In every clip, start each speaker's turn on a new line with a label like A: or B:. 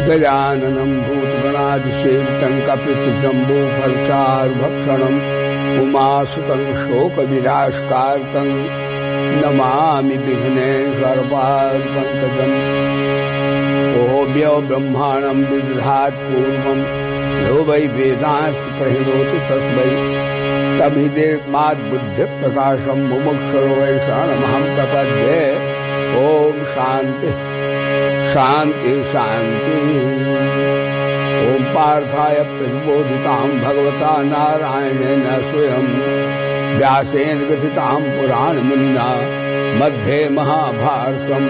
A: गजाननं भूतगणाधिसेवितं कपितजम्बूफलचारुभक्षणम् उमासुतं शोकविनाशकारकं नमामि विघ्नेश्वरपादपङ्कजम्। ओभ्यो ब्रह्माणं विदधात् पूर्वं यो वै वेदांस्ति प्रहिणोति तस्मै तभिदेवाद्बुद्धिप्रकाशं मुमुक्षुरो वै शरणमहं प्रपद्ये। ओम शांति शांति शांति। ओम पार्थाय प्रतिबोधितां भगवता नारायणेन स्वयं व्यासेन ग्रथितां पुराणमुनिना मध्ये महाभारतम्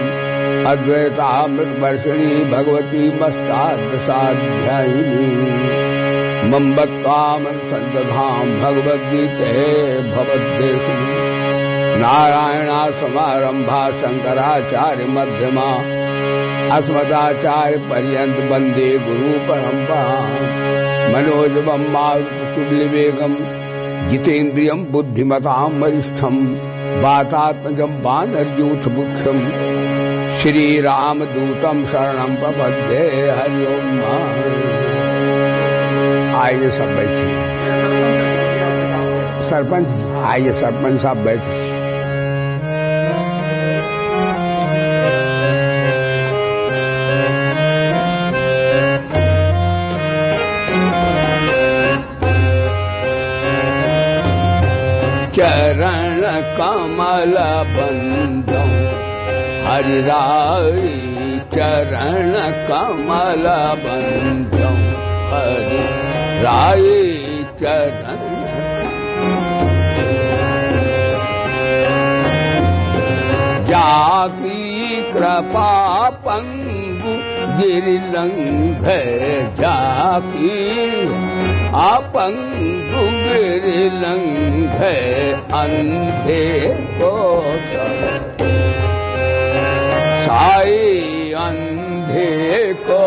A: अद्वैतामृतवर्षिणी भगवती मष्टादशाध्यायिनी मम्बत्वामनुसन्दधां भगवद्गीते भवद्देशिनी। नारायणासमारम्भा शंकराचार्य मध्यमा अस्मदाचार्य पर्यंत वंदे गुरु परंपरा। मनोजवं मारुततुल्यवेगं जितेन्द्रियं बुद्धिमतां वरिष्ठं वातात्मजं वानरयूथमुख्यं श्रीरामदूतं शरणं प्रपद्ये। हरि ओम। आइए सब बैठिए। सरपंच आइए, सरपंच साहब बैठिए। चरण कमल बंदो हरिराई, चरण कमल बंदो हरिराई, चरण जाकी कृपा पंगु गिरिलंघे, जाकी अपंगु गिरिलंघे अंधे को साई, अंधे को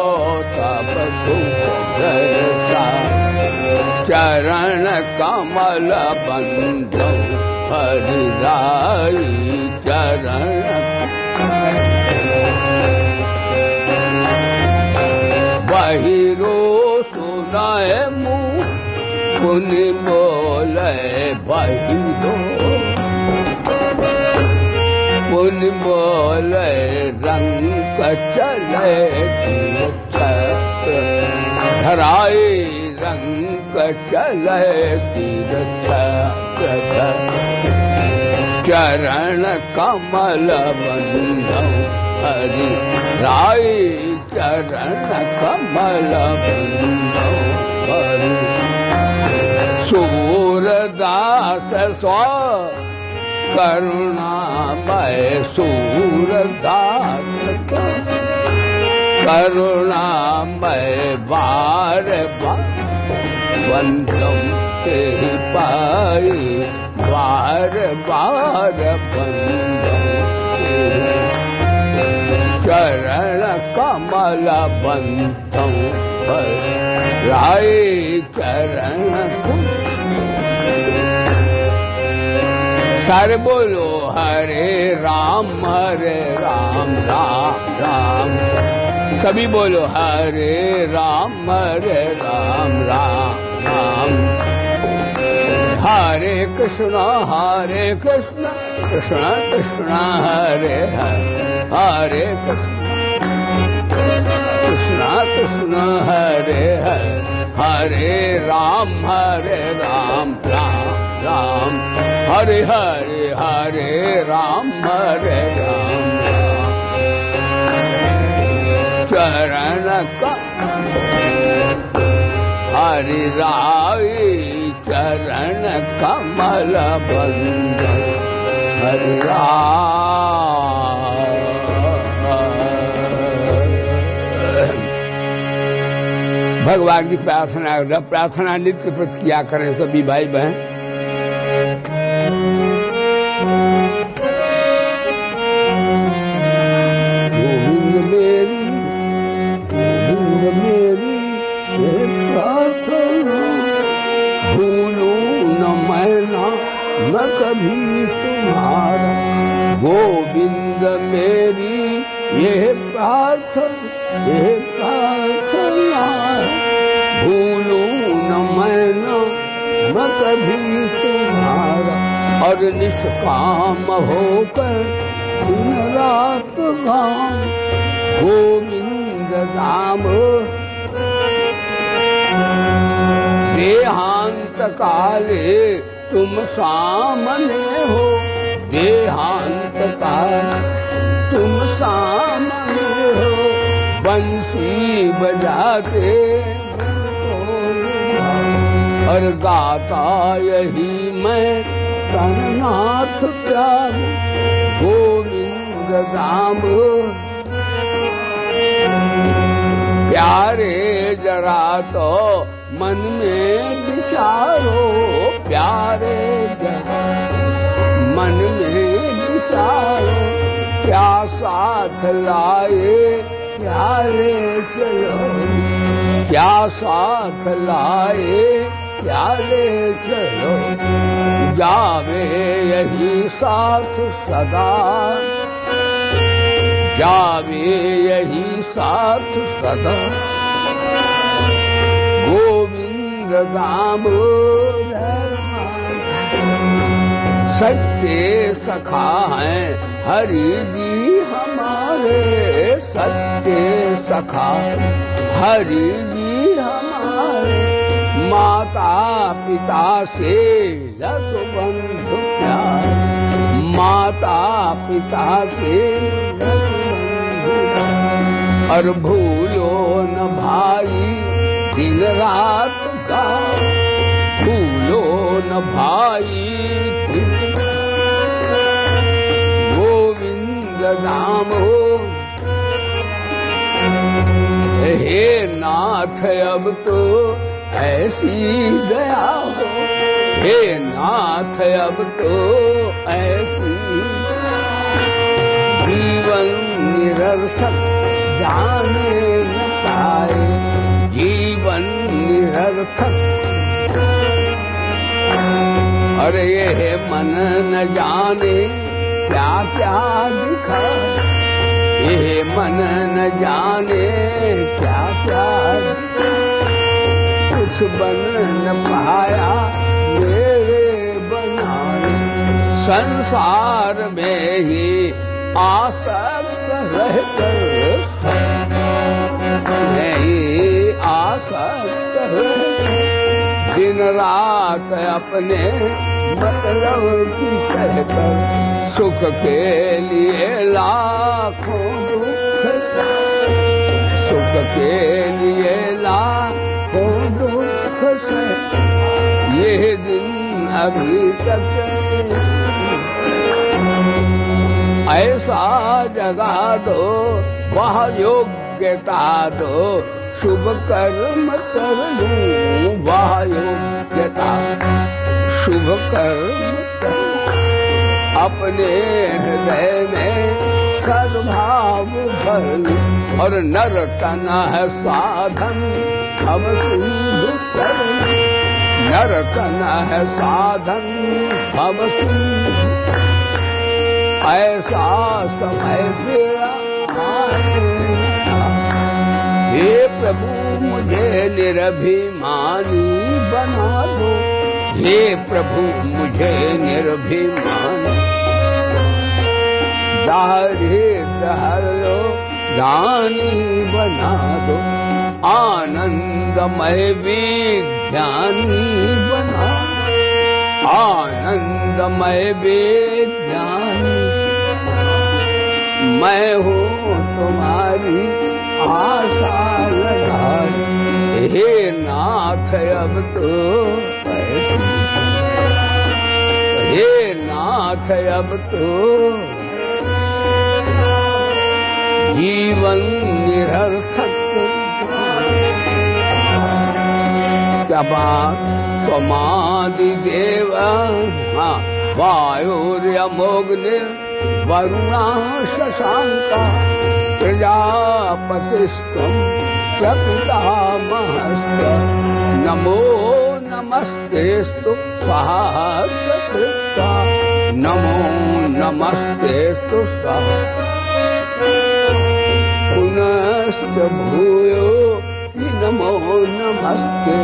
A: सब दुख दर्शा। चरण कमल बंदो हरिराई, चरण बहिरो सुनाए मुँह पुनि बोले, बहिरो पुनि बोले रंग चले धराई, रंग चले चरण कमल बंदो हरिराई, चरण कमल बंदो हरि। सूरदास स्व करुणामय, सूरदास करुणामय बार बार बंदो तेहि पाई, बार बार बंदो चरण कमल बंदो हरिराई, चरण। सारे बोलो हरे राम राम राम। सभी बोलो हरे राम राम राम। हरे कृष्ण कृष्ण कृष्ण हरे हरे, हरे कृष्ण कृष्ण हरे हरे, हरे राम राम राम। हरे हरे हरे राम राम। चरण का हरिराई, चरण कमल बंदो हरिराई। भगवान की प्रार्थना नित्य प्रति किया करें सभी भाई बहन। गोविंद मेरी प्रार्थना भूलूं न मैं न कभी तुम्हारा। गोविंद मेरी ये प्रार्थना भूलूं न मैं कभी तुम्हारा, और निष्काम होकर दिन रात गाऊं गोविंद धाम। देहांत काले तुम सामने हो, देहांत काले तुम सामने हो, बंसी बजाते और गाता यही मैं तननाथ प्यार गोविंद धाम। प्यारे जरा तो मन में विचारो, प्यारे जरा मन में विचारो, क्या साथ लाए क्या ले चलो, क्या साथ लाए क्या ले चलो, जावे यही साथ सदा, जावे यही साथ सदा गोविंद धाम। सच्चे सखा हैं हरि जी हमारे, सच्चे सखा हरि जी हमारे, माता पिता से लग बंधु प्यार, माता पिता से लग बंधु, और भूलो न भाई दिन रात गाओ, भूलो न भाई गोविंद धाम। हे नाथ अब तो ऐसी दया हो, हे नाथ अब तो ऐसी, जीवन निरर्थक जाने न पाए, जीवन निरर्थक। अरे ये मन न जाने क्या क्या दिखा, ये मन न जाने क्या क्या, कुछ बन न पाया मेरे बनाए, संसार में ही आसक्त रहकर, नहीं आसक्त रहकर, दिन रात अपने मतलब की कहकर, सुख के लिए लाखों दुख से, सुख के लिए लाखों दुख से, ये दिन अभी तक ऐसा जगा दो, वह योग्यता दो, शुभ कर्म कर लूं, वह योग्यता शुभ कर्म कर, अपने हृदय में सद्भाव भर लूं, और नर तन है साधन अब सिंधु कर, नर तन है साधन अब सिंधु, ऐसा समय तेरा आएगा। हे प्रभु मुझे निर्भिमानी बना दो, हे प्रभु मुझे निर्भिमानी, दारिद्र हर लो दानी बना दो, आनंदमय विज्ञानी बना, आनंदमय विज्ञानी, मैं हूँ तुम्हारी आशा लगाई, हे नाथ अब तो ऐसी, हे नाथ अब तो जीवन निरर्थक। क्या बात त्वमादिदेव वायुर्यमोऽग्निर्वरुणा शशांका, प्रजापतिस्त्वं प्रपितामहश्च, नमो नमस्तेस्तु स्वाहाकृत्वा, नमो नमस्तेस्तु स्वाहा। भूयो नमो नमस्ते।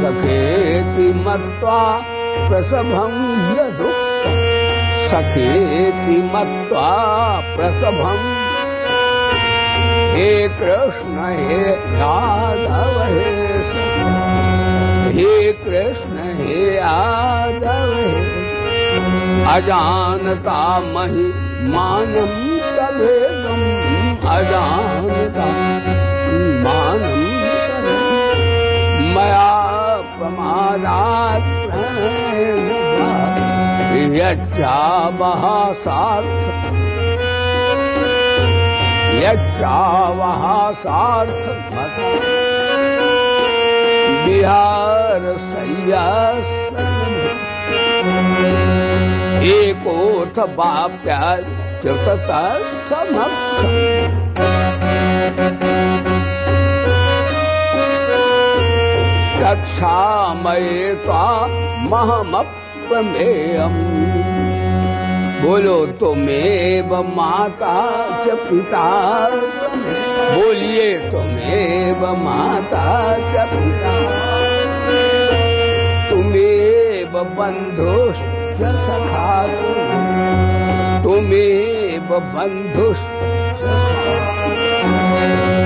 A: सखेति मत्वा प्रसभं यदुक्तं, सखेति मत्वा प्रसभं। हे कृष्ण हे यादव हे सखा, हे कृष्ण हे यादव हे। अजानता महि मानं तभेदं, अजानता मानं तभेदं। मया प्रमादात् प्रणयेन यच्चावः सार्थकम्, यच्चावः सार्थकम्। विहार एकोऽथ वाप्याच्युततत्समक्षम्। तत्क्षामये त्वामहमप्रमेयम्। बोलो तुमेव माता च पिता, बोलिए तुमेव माता च पिता। तुमेव बन्धुश्च सखा, तुमेव बन्धुश्च,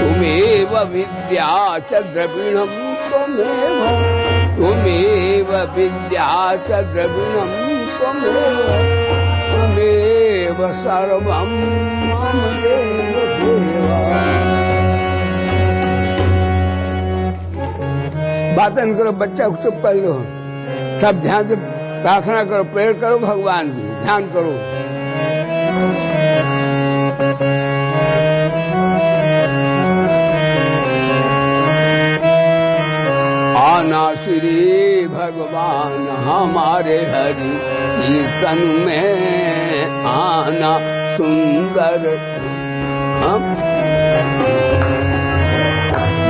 A: तुमेव विद्या च द्रविणम्, त्वमेव, त्वमेव विद्या च द्रविणम्, त्वमेव, त्वमेव सर्वं मम देव देवा। बातें करो, बच्चा को चुप कर लो, सब ध्यान से प्रार्थना करो, प्रेयर करो भगवान की, ध्यान करो। आना श्री भगवान हमारे हरि कीर्तन में, आना सुंदर।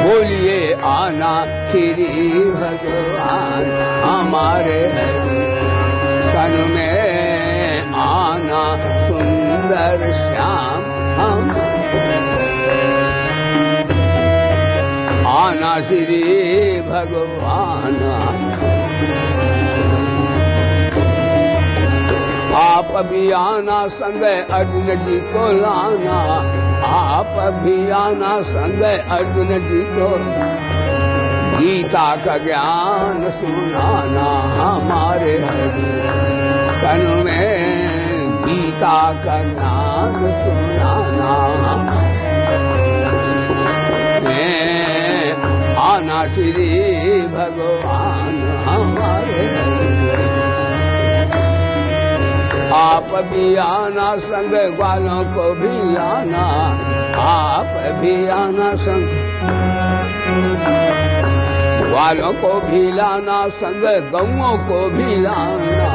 A: बोलिए आना श्री भगवान हमारे हरि कीर्तन में, आना सुंदर श्याम हम। आना श्री भगवान, आप भी आना संग अर्जुन जी को लाना, आप भी आना संग अर्जुन जी को। गीता का ज्ञान सुनाना हमारे हरि तन में, गीता का ज्ञान सुनाना। आना श्री भगवान हमारे, आप भी आना संग वालों को भी आना, आप भी आना संग वालों को भी लाना, संग गौओं को भी लाना,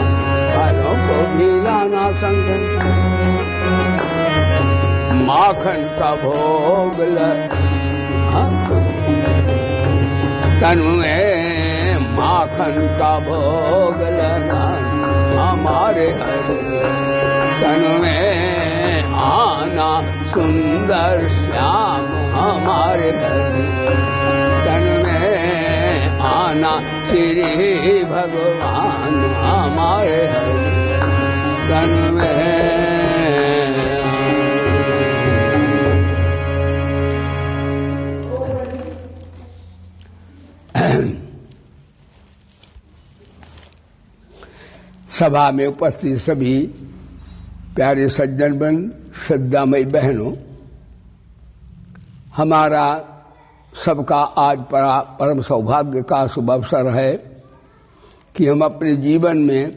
A: वालों को भी लाना संग। माखन का भोग तन में, माखन का भोग लगा हमारे हरि तन में। आना सुंदर श्याम हमारे हरि तन में, आना श्री भगवान हमारे हरि तन में। सभा में उपस्थित सभी प्यारे सज्जनगण, श्रद्धामयी बहनों, हमारा सबका आज परम सौभाग्य का शुभ अवसर है कि हम अपने जीवन में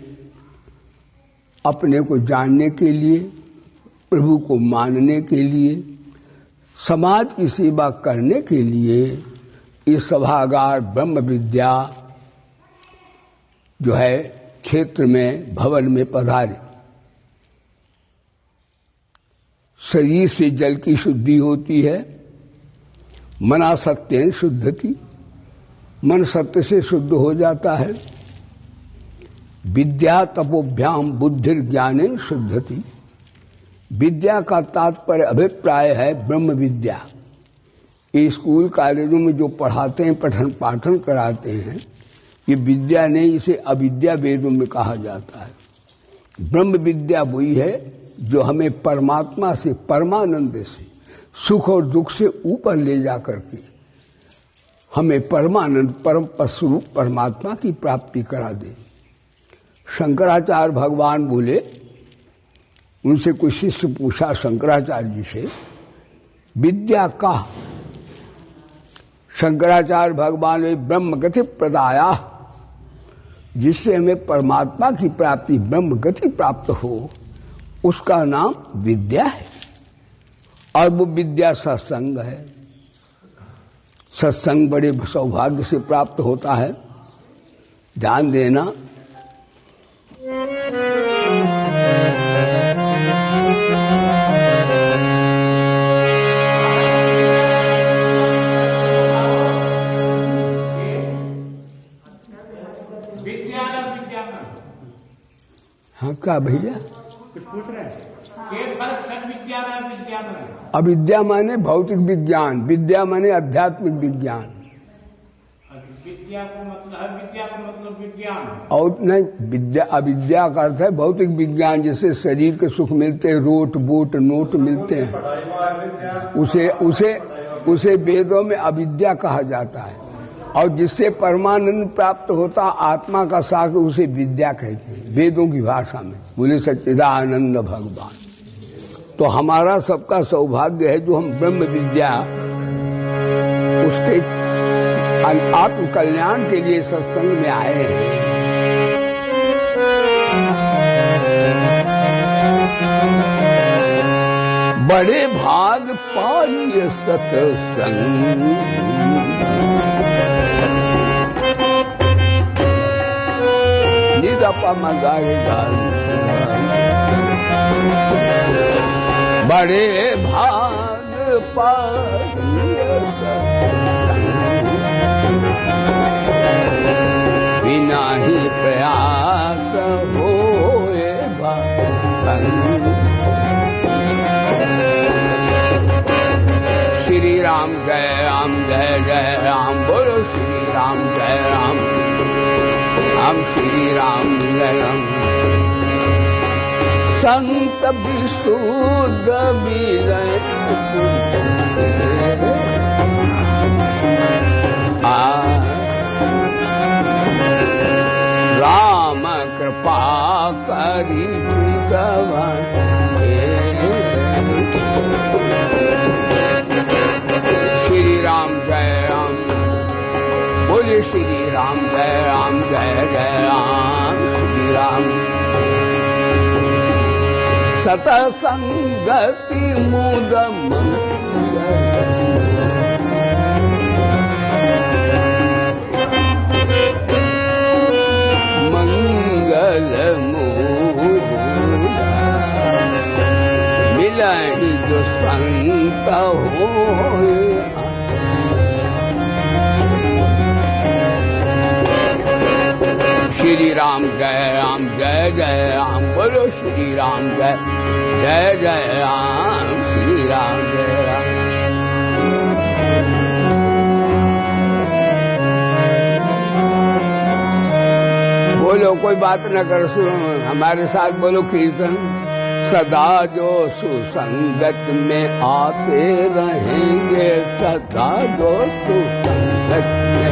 A: अपने को जानने के लिए, प्रभु को मानने के लिए, समाज की सेवा करने के लिए इस सभागार ब्रह्म विद्या जो है क्षेत्र में, भवन में पधारे। शरीर से जल की शुद्धि होती है, मना सत्येन शुद्धति, मन सत्य से शुद्ध हो जाता है। विद्या तपोभ्याम बुद्धिर्ज्ञानेन शुद्धति, विद्या का तात्पर्य अभिप्राय है ब्रह्म विद्या। ये स्कूल कॉलेजों में जो पढ़ाते हैं, पठन पाठन कराते हैं, ये विद्या नहीं, इसे अविद्या वेदों में कहा जाता है। ब्रह्म विद्या वही है जो हमें परमात्मा से, परमानंद से, सुख और दुख से ऊपर ले जा करके हमें परमानंद, परम स्वरूप परमात्मा की प्राप्ति करा दे। शंकराचार्य भगवान बोले, उनसे कोई शिष्य पूछा शंकराचार्य जी से, विद्या का? शंकराचार्य भगवान ने ब्रह्म गति प्रदाया, जिससे हमें परमात्मा की प्राप्ति, ब्रह्म गति प्राप्त हो, उसका नाम विद्या है। और वो विद्या सत्संग है। सत्संग बड़े सौभाग्य से प्राप्त होता है। ध्यान देना, हाँ क्या भैया
B: पूछ रहे हैं? विद्या में
A: अविद्या माने भौतिक विज्ञान, विद्या माने आध्यात्मिक विज्ञान।
B: विद्या का मतलब विज्ञान
A: और नहीं, विद्या, अविद्या का अर्थ है भौतिक विज्ञान। जैसे शरीर के सुख मिलते हैं, रोट बोट नोट मिलते हैं, उसे वेदों में अविद्या कहा जाता है। और जिससे परमानंद प्राप्त होता, आत्मा का साक्ष, उसे विद्या कहते हैं वेदों की भाषा में। बोले सच्चिदानंद भगवान। तो हमारा सबका सौभाग्य है जो हम ब्रह्म विद्या, उसके आत्म कल्याण के लिए सत्संग में आए हैं। बड़े भाग पाइए सत्संग, बड़े भाग पाइए बिना ही प्रयास होए भक्तन। श्री राम जय राम, जय जय राम, बोलो श्री राम जय राम, हम श्री राम जय राम। संत विशुद्ध विनय राम कृपा करी श्री राम जय राम, बोले श्री राम जय राम, जय जय राम श्री राम। सतसंगति मुद मंगल मिलहि जो संत होए। श्री राम जय राम, जय जय राम, बोलो श्री राम जय जय जय राम, श्री राम जय राम। बोलो, कोई बात न कर, सुनो हमारे साथ, बोलो कीर्तन। सदा जो सुसंगत में आते रहेंगे, सदा जो सुसंगत में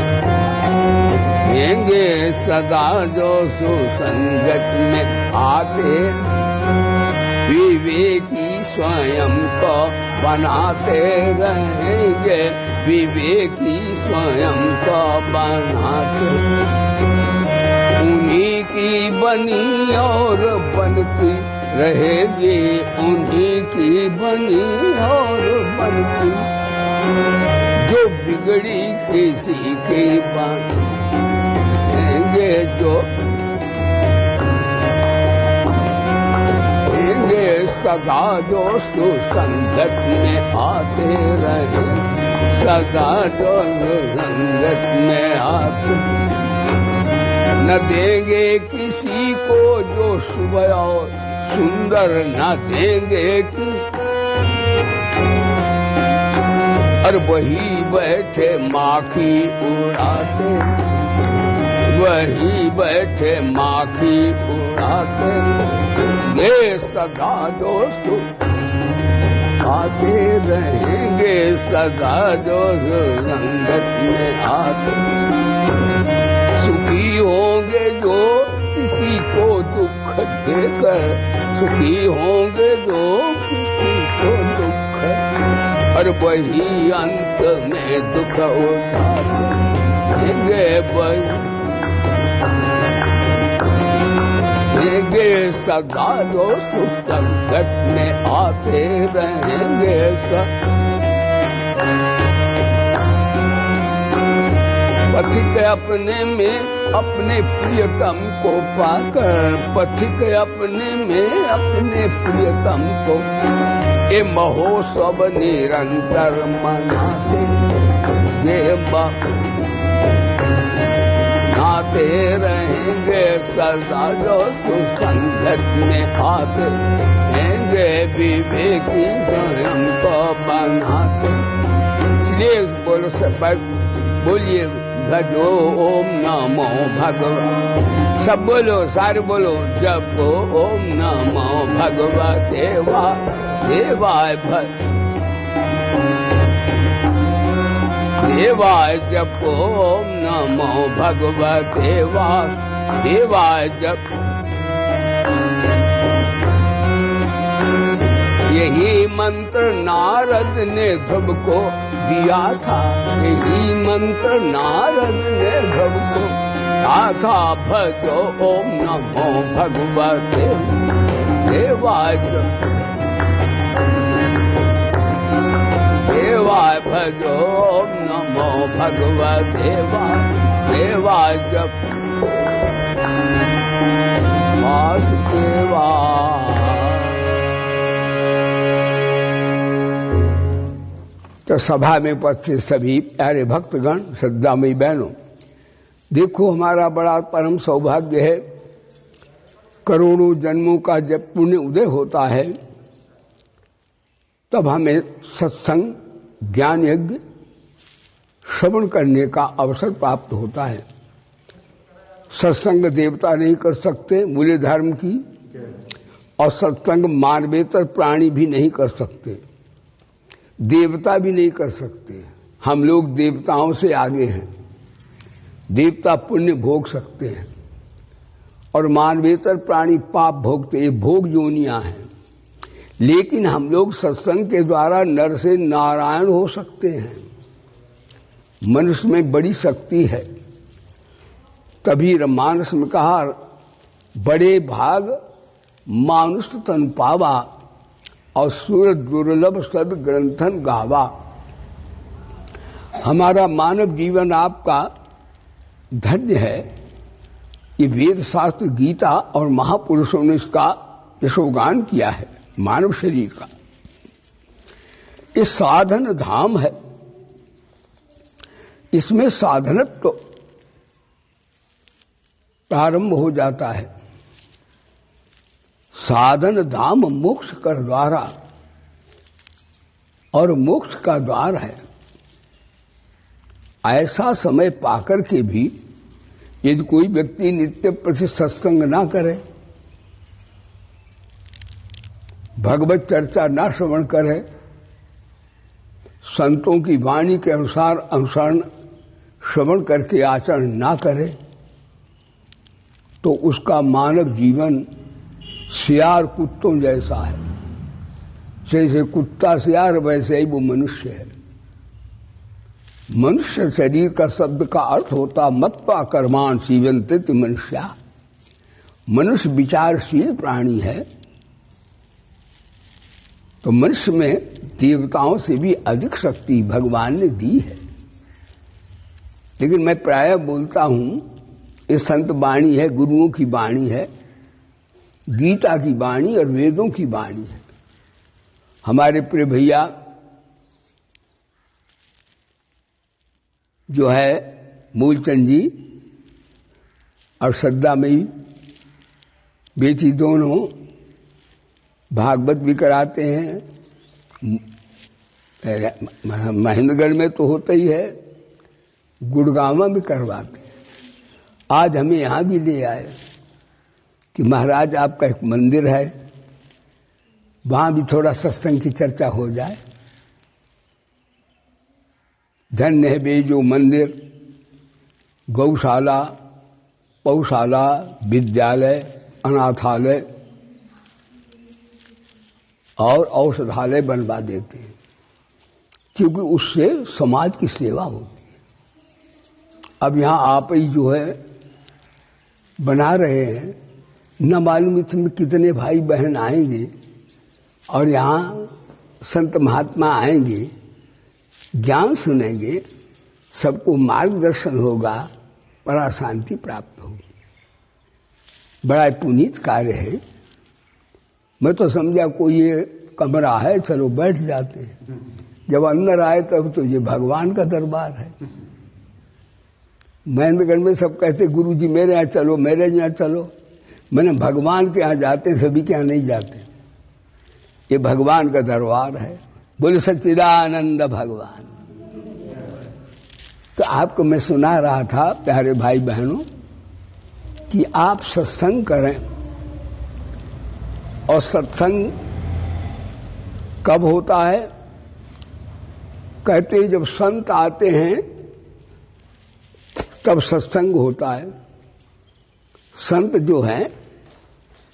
A: रहेंगे, सदा जो सुसंगत में आते, विवेकी स्वयं को बनाते रहेंगे, विवेकी स्वयं को बनाते। उन्हीं की बनी और बनती रहेगी, उन्हीं की बनी और बनती। जो बिगड़ी किसी की बनेंगे, जो सदा जो सुसंगत में आते रहे, सदा जो सुसंगत में आते। न देंगे किसी को जो सुबह और सुंदर न देंगे कि और वही बैठे माखी उड़ाते, वही बैठे माखी उड़ाते, ये सदा दोस्त आते रहेंगे, सदा जो संगत में आते। सुखी होंगे जो किसी को दुख देकर, सुखी होंगे जो किसी को दुख, और वही अंत में दुख उठाएंगे, देंगे सदा जो सुख संगत में आते रहेंगे। पथिक अपने में अपने प्रियतम को पाकर, पथिक अपने में अपने प्रियतम को ये महोत्सव निरंतर मनाते, ये नाते रहेंगे सदा जो सुसंगत में आते रहेंगे, विवेकी स्वयं को बनाते। इसलिए बोलो सब बोलिए भजो ओम नमो भगवान, सब बोलो सारे बोलो जपो ओम नमो भगवते देवाय देवाय जपो ओम नमो भगवते देवाय जप। यही मंत्र नारद ने ध्रुव को दिया था, यही मंत्र नारद ने ध्रुव को दिया था, भजो ओम नमो भगवते देवाय देवाय, भजो ओम नमो भगवते देवाय जप वासुदेवाय। तो सभा में उपस्थित सभी प्यारे भक्तगण, श्रद्धामयी बहनों, देखो हमारा बड़ा परम सौभाग्य है, करोड़ों जन्मों का जब पुण्य उदय होता है तब हमें सत्संग ज्ञान यज्ञ श्रवण करने का अवसर प्राप्त होता है। सत्संग देवता नहीं कर सकते मूल्य धर्म की, और सत्संग मानवेतर प्राणी भी नहीं कर सकते, देवता भी नहीं कर सकते। हम लोग देवताओं से आगे हैं, देवता पुण्य भोग सकते हैं और मानवेतर प्राणी पाप भोगते, ये भोग योनियां हैं। लेकिन हम लोग सत्संग के द्वारा नर से नारायण हो सकते हैं। मनुष्य में बड़ी शक्ति है, तभी रामानस में कहा बड़े भाग मानुष तन पावा और सूर दुर्लभ सद ग्रंथन गावा। हमारा मानव जीवन आपका धन्य है। ये वेद शास्त्र गीता और महापुरुषों ने इसका यशोगान किया है। मानव शरीर का ये साधन धाम है, इसमें साधनत्व तो प्रारंभ हो जाता है। साधन धाम मोक्ष कर द्वारा, और मोक्ष का द्वार है। ऐसा समय पाकर के भी यदि कोई व्यक्ति नित्य प्रति सत्संग ना करे, भगवत चर्चा ना श्रवण करे, संतों की वाणी के अनुसार अनुसरण श्रवण करके आचरण ना करे, तो उसका मानव जीवन सियार कुत्तों जैसा है। जैसे कुत्ता सियार वैसे ही वो मनुष्य है। मनुष्य शरीर का शब्द का अर्थ होता मत्वा कर्माण सीवंतित मनुष्या। मनुष्य विचारशील प्राणी है, तो मनुष्य में देवताओं से भी अधिक शक्ति भगवान ने दी है। लेकिन मैं प्रायः बोलता हूं, ये संत वाणी है, गुरुओं की वाणी है, गीता की वाणी और वेदों की वाणी है। हमारे प्रिय भैया जो है मूलचंद जी और श्रद्धामयी बेटी दोनों भागवत भी कराते हैं, महेंद्रगढ़ में तो होता ही है, गुड़गांव में करवाते हैं। आज हमें यहाँ भी ले आए कि महाराज आपका एक मंदिर है, वहां भी थोड़ा सत्संग की चर्चा हो जाए। धन्य है वे जो मंदिर, गौशाला, पौशाला, विद्यालय, अनाथालय और औषधालय बनवा देते हैं, क्योंकि उससे समाज की सेवा होती है। अब यहाँ आप ही जो है बना रहे हैं, न मालूम इसमें कितने भाई बहन आएंगे और यहाँ संत महात्मा आएंगे, ज्ञान सुनेंगे, सबको मार्गदर्शन होगा, बड़ा शांति प्राप्त होगी। बड़ा पुनीत कार्य है। मैं तो समझा कोई ये कमरा है, चलो बैठ जाते हैं। जब अंदर आए तब तो ये भगवान का दरबार है। महेंद्रगढ़ में सब कहते गुरु जी मेरे यहाँ चलो, मेरे यहाँ चलो। मैंने भगवान के यहाँ जाते, सभी के यहाँ नहीं जाते। ये भगवान का दरबार है। बोले सच्चिदानंद भगवान। तो आपको मैं सुना रहा था प्यारे भाई बहनों कि आप सत्संग करें, और सत्संग कब होता है? कहते हैं जब संत आते हैं तब सत्संग होता है। संत जो हैं,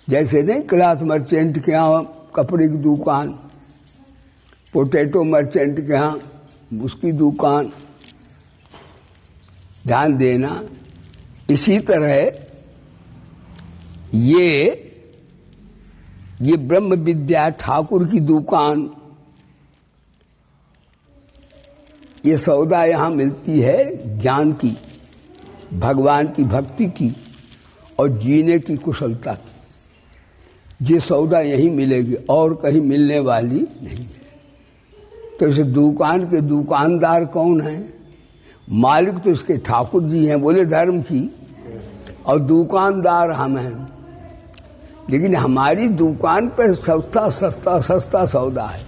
A: जैसे नहीं क्लॉथ मर्चेंट के यहाँ कपड़े की दुकान, पोटैटो मर्चेंट के यहाँ उसकी दुकान, ध्यान देना। इसी तरह ये ब्रह्म विद्या ठाकुर की दुकान, ये सौदा यहाँ मिलती है ज्ञान की, भगवान की भक्ति की और जीने की कुशलता की। ये सौदा यहीं मिलेगी और कहीं मिलने वाली नहीं है। तो इस दुकान के दुकानदार कौन है? मालिक तो इसके ठाकुर जी हैं, बोले धर्म की, और दुकानदार हम हैं। लेकिन हमारी दुकान पर सस्ता सौदा है।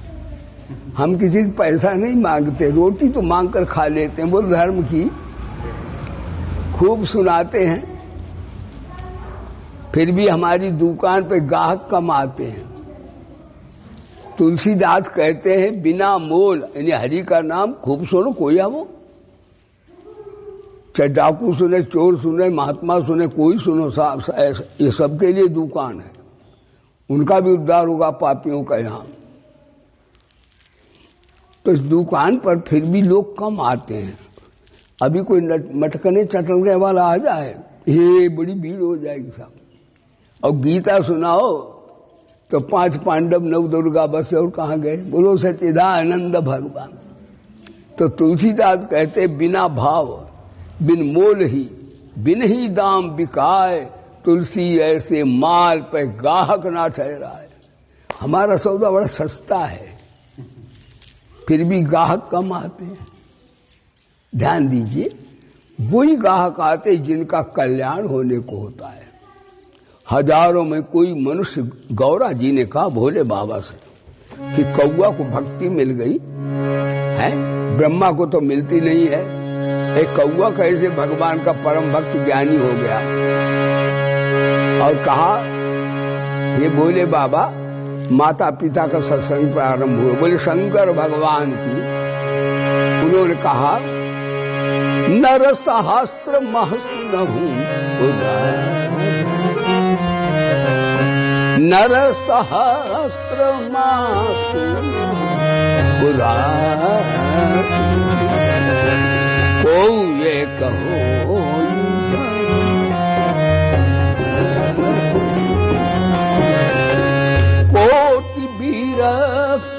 A: हम किसी से पैसा नहीं मांगते, रोटी तो मांग कर खा लेते हैं। बोले धर्म की खूब सुनाते हैं, फिर भी हमारी दुकान पे ग्राहक कम आते हैं। तुलसीदास कहते हैं बिना मोल, यानी हरि का नाम खूब सुनो, कोई आवो, चाहे डाकू सुने, चोर सुने, महात्मा सुने, कोई सुनो, ये सबके लिए दुकान है। उनका भी उद्धार होगा पापियों का यहाँ। तो इस दुकान पर फिर भी लोग कम आते हैं। अभी कोई मटकने चटकने वाला आ जाए, ये बड़ी भीड़ हो जाएगी साहब। और गीता सुनाओ तो 5 पांडव 9 दुर्गा बस, और कहाँ गए? बोलो सच्चिदानंद भगवान। तो तुलसीदास कहते बिना भाव बिन मोल ही बिन ही दाम बिकाए, तुलसी ऐसे माल पे गाहक ना ठहराए। हमारा सौदा बड़ा सस्ता है, फिर भी गाहक कम आते हैं। ध्यान दीजिए, वही ग्राहक आते जिनका कल्याण होने को होता है। हजारों में कोई मनुष्य, गौरा जी ने कहा भोले बाबा से कि कौआ को भक्ति मिल गई है, ब्रह्मा को तो मिलती नहीं है, एक कौआ कैसे भगवान का परम भक्त ज्ञानी हो गया। और कहा ये भोले बाबा, माता पिता का सत्संग प्रारंभ हुआ। बोले शंकर भगवान की। उन्होंने कहा नर सहस्त्र महसुनहु, नर सहस्त्र महसुनहु, को ये कहो कोटि वीर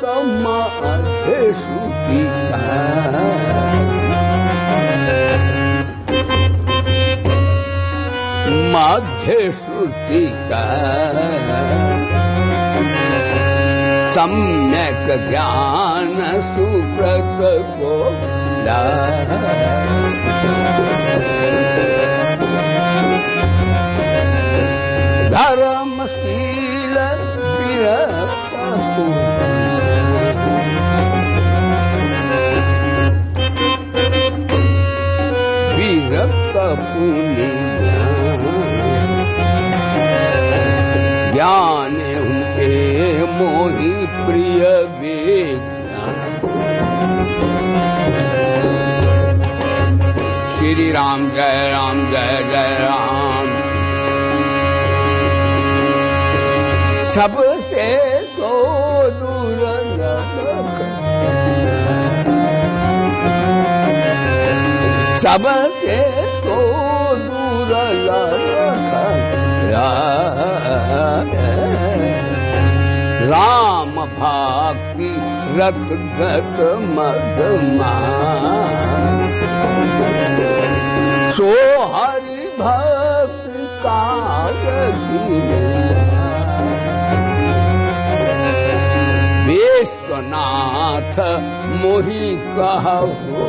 A: कमाथे श्रुति मध्य श्रुति का सम्यक ज्ञान सुब्रत को धर्मशील पुनि ज्ञान हुए मोहि प्रिय विज्ञान। श्री राम जय जय राम। सबसे सो दूर सबसे सो दूर राम भक्ति रत गत मदमा सो हरि भक्ति विश्वनाथ मोहि कहु।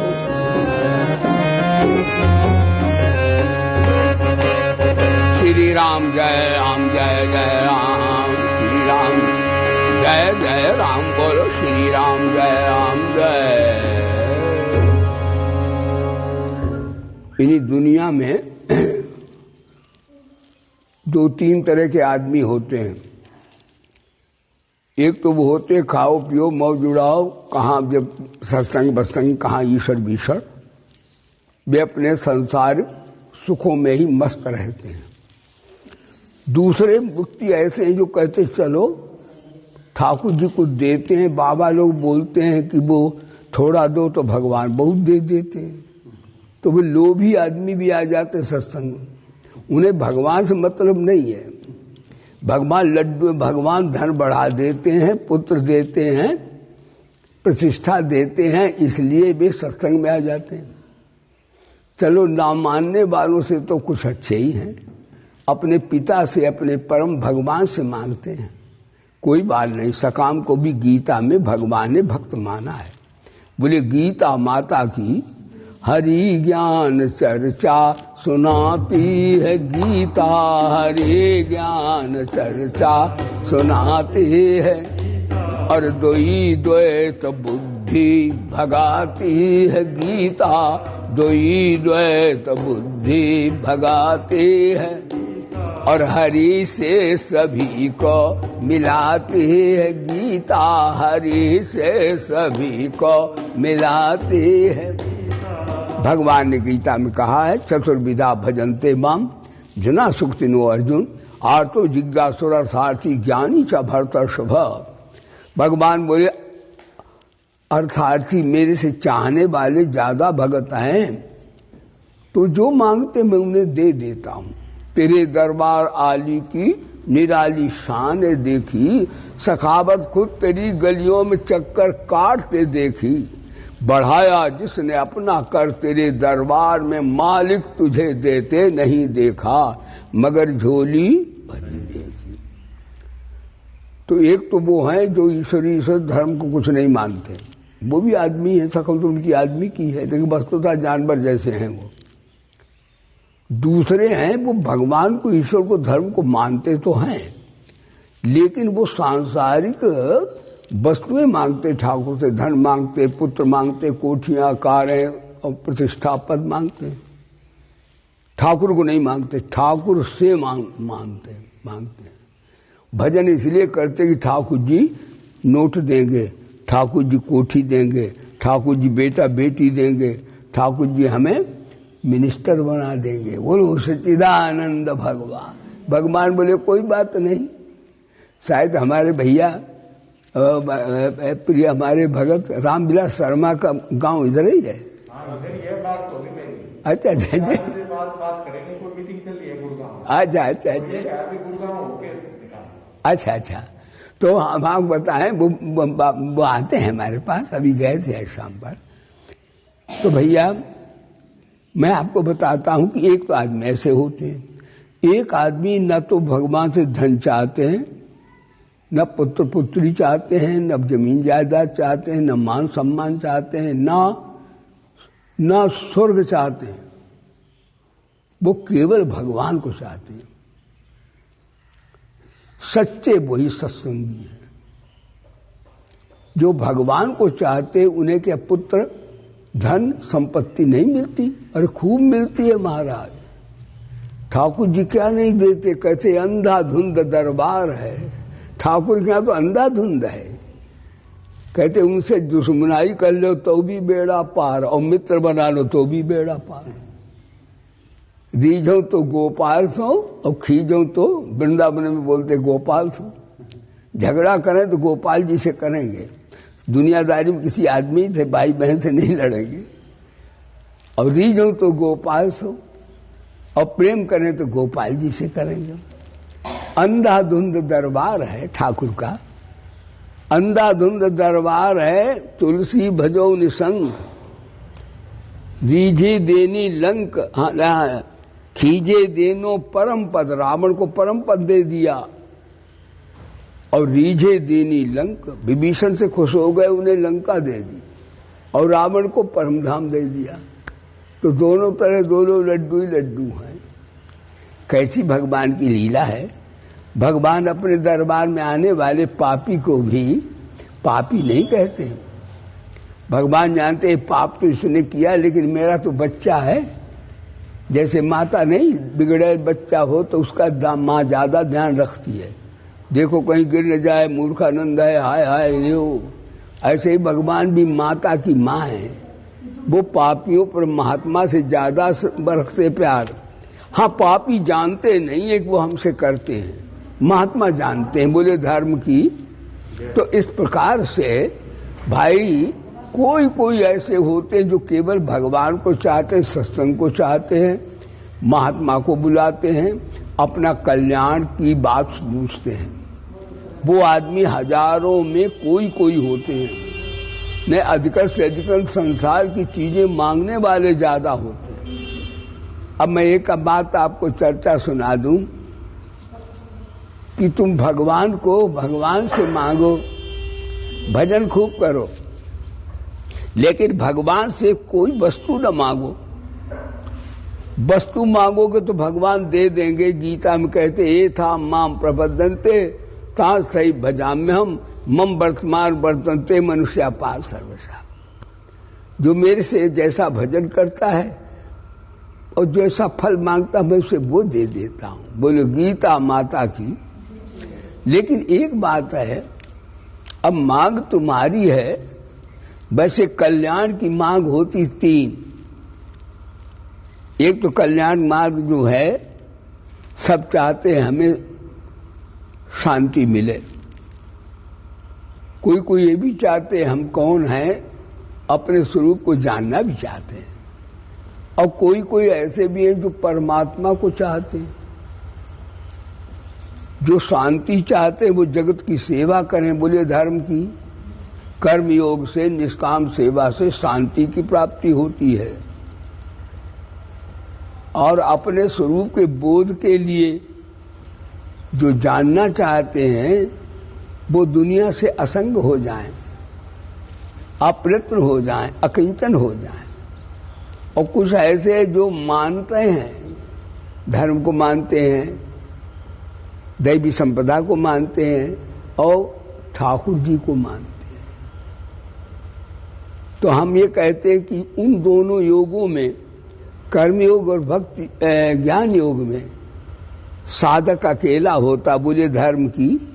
A: श्री राम जय जय राम। श्री राम जय राम। बोलो श्री राम जय। इन्हीं दुनिया में 2-3 तरह के आदमी होते हैं। एक तो वो होते खाओ पियो मौज उड़ाओ, कहाँ जब सत्संग बत्संग, कहाँ ईश्वर बीश्वर, वे अपने संसारिक सुखों में ही मस्त रहते हैं। दूसरे व्यक्ति ऐसे हैं जो कहते चलो ठाकुर जी कुछ देते हैं, बाबा लोग बोलते हैं कि वो थोड़ा दो तो भगवान बहुत दे देते हैं, तो वो लोभी आदमी भी आ जाते सत्संग में। उन्हें भगवान से मतलब नहीं है। भगवान लड्डू, भगवान धन बढ़ा देते हैं, पुत्र देते हैं, प्रतिष्ठा देते हैं, इसलिए वे सत्संग में आ जाते हैं। चलो ना मानने वालों से तो कुछ अच्छे ही हैं, अपने पिता से, अपने परम भगवान से मांगते हैं, कोई बात नहीं। सकाम को भी गीता में भगवान ने भक्त माना है। बोले गीता माता की हरि ज्ञान चर्चा सुनाती है, गीता हरि ज्ञान चर्चा सुनाती है, और द्वैत द्वैत बुद्धि भगाती है, गीता द्वैत बुद्धि भगाती है, और हरि से सभी को मिलाती है, गीता हरि से सभी को मिलाती है। भगवान ने गीता में कहा है चतुर्विधा भजन्ते माम जना सुक्तिनो अर्जुन आर्तो जिज्ञासुर अर्थार्थी ज्ञानी च भरतर्षभ। भगवान बोले अर्थार्थी मेरे से चाहने वाले ज्यादा भगत हैं, तो जो मांगते मैं उन्हें दे देता हूँ। तेरे दरबार आली की निराली शान देखी, सखावत खुद तेरी गलियों में चक्कर काटते देखी, बढ़ाया जिसने अपना कर तेरे दरबार में, मालिक तुझे देते नहीं देखा मगर झोली भरी देखी। तो एक तो वो है जो ईश्वर धर्म को कुछ नहीं मानते, वो भी आदमी है, शकल तो उनकी आदमी की है, लेकिन वस्तुतः जानवर जैसे हैं वो। दूसरे हैं वो भगवान को, ईश्वर को, धर्म को मानते तो हैं, लेकिन वो सांसारिक वस्तुएं मांगते, ठाकुर से धन मांगते, पुत्र मांगते, कोठियां कारें और प्रतिष्ठा पद मांगते। ठाकुर को नहीं मांगते, ठाकुर से मांगते। भजन इसलिए करते कि ठाकुर जी नोट देंगे, ठाकुर जी कोठी देंगे, ठाकुर जी बेटा बेटी देंगे, ठाकुर जी हमें मिनिस्टर बना देंगे। बोलो सच्चिदानंद भगवान। भगवान बोले कोई बात नहीं, शायद हमारे भैया प्रिय हमारे भगत रामविलास शर्मा का गांव इधर ही है। अच्छा अच्छा अच्छा अच्छा। तो हम आपको बताएं, वो आते हैं हमारे पास, अभी गए थे शाम पर। तो भैया मैं आपको बताता हूं कि एक तो आदमी ऐसे होते हैं, एक आदमी न तो भगवान से धन चाहते हैं, न पुत्र पुत्री चाहते हैं, न जमीन जायदाद चाहते हैं, न मान सम्मान चाहते हैं, न स्वर्ग चाहते हैं, वो केवल भगवान को चाहते हैं। सच्चे वही सत्संगी है। जो भगवान को चाहते उन्हें क्या पुत्र धन संपत्ति नहीं मिलती? अरे खूब मिलती है महाराज, ठाकुर जी क्या नहीं देते? कहते अंधाधुंध दरबार है। ठाकुर के यहाँ तो अंधाधुंध है। कहते उनसे दुश्मनाई कर लो तो भी बेड़ा पार, और मित्र बना लो तो भी बेड़ा पार। रीझो तो गोपाल सो और खींचो तो, वृंदावन में बोलते गोपाल सो। झगड़ा करें तो गोपाल जी से करेंगे, दुनियादारी में किसी आदमी से भाई बहन से नहीं लड़ेंगे। और रीझो तो गोपाल सो, और प्रेम करें तो गोपाल जी से करेंगे। अंधाधुंध दरबार है ठाकुर का, अंधाधुंध दरबार है। तुलसी भजो निसंग, रीझे देनी लंक, खींचे देनो परम पद। रावण को परम पद दे दिया, और रीझे देनी लंक, विभीषण से खुश हो गए, उन्हें लंका दे दी, और रावण को परम धाम दे दिया। तो दोनों तरह दोनों लड्डू ही लड्डू हैं। कैसी भगवान की लीला है। भगवान अपने दरबार में आने वाले पापी को भी पापी नहीं कहते। भगवान जानते हैं पाप तो इसने किया, लेकिन मेरा तो बच्चा है। जैसे माता नहीं, बिगड़े बच्चा हो तो उसका माँ ज्यादा ध्यान रखती है, देखो कहीं गिर न जाए, मूर्खानंद है, हाय हाय लो। ऐसे ही भगवान भी माता की माँ है। वो पापियों पर महात्मा से ज्यादा बरसते प्यार। हाँ, पापी जानते नहीं है कि वो हमसे करते हैं, महात्मा जानते हैं, बोले धर्म की। तो इस प्रकार से भाई कोई कोई ऐसे होते हैं जो केवल भगवान को चाहते हैं, सत्संग को चाहते हैं, महात्मा को बुलाते हैं, अपना कल्याण की बात पूछते हैं। वो आदमी हजारों में कोई कोई होते हैं। न अधिक से अधिक संसार की चीजें मांगने वाले ज्यादा होते हैं। अब मैं एक बात आपको चर्चा सुना दूं कि तुम भगवान को भगवान से मांगो, भजन खूब करो, लेकिन भगवान से कोई वस्तु न मांगो। वस्तु मांगोगे तो भगवान दे देंगे। गीता में कहते ए था माम प्रबद्धन्ते ता सही भजाम्य हम मम वर्तमान वर्तन्ते मनुष्य पाल सर्वसा। जो मेरे से जैसा भजन करता है और जैसा फल मांगता मैं उसे वो दे देता हूं। बोले गीता माता की। लेकिन एक बात है, अब मांग तुम्हारी है। वैसे कल्याण की मांग होती तीन। एक तो कल्याण मार्ग जो है, सब चाहते हैं हमें शांति मिले। कोई कोई ये भी चाहते हैं हम कौन हैं, अपने स्वरूप को जानना भी चाहते हैं। और कोई कोई ऐसे भी हैं जो परमात्मा को चाहते हैं, जो शांति चाहते हैं, वो जगत की सेवा करें। बोले धर्म की। कर्म योग से, निष्काम सेवा से शांति की प्राप्ति होती है। और अपने स्वरूप के बोध के लिए जो जानना चाहते हैं, वो दुनिया से असंग हो जाएं, अप्रतिम हो जाएं, अकिंचन हो जाएं। और कुछ ऐसे जो मानते हैं, धर्म को मानते हैं, दैवी संपदा को मानते हैं, और ठाकुर जी को मानते हैं। तो हम ये कहते हैं कि उन दोनों योगों में, कर्म योग और भक्ति ज्ञान योग में, साधक अकेला होता। बोले धर्म की।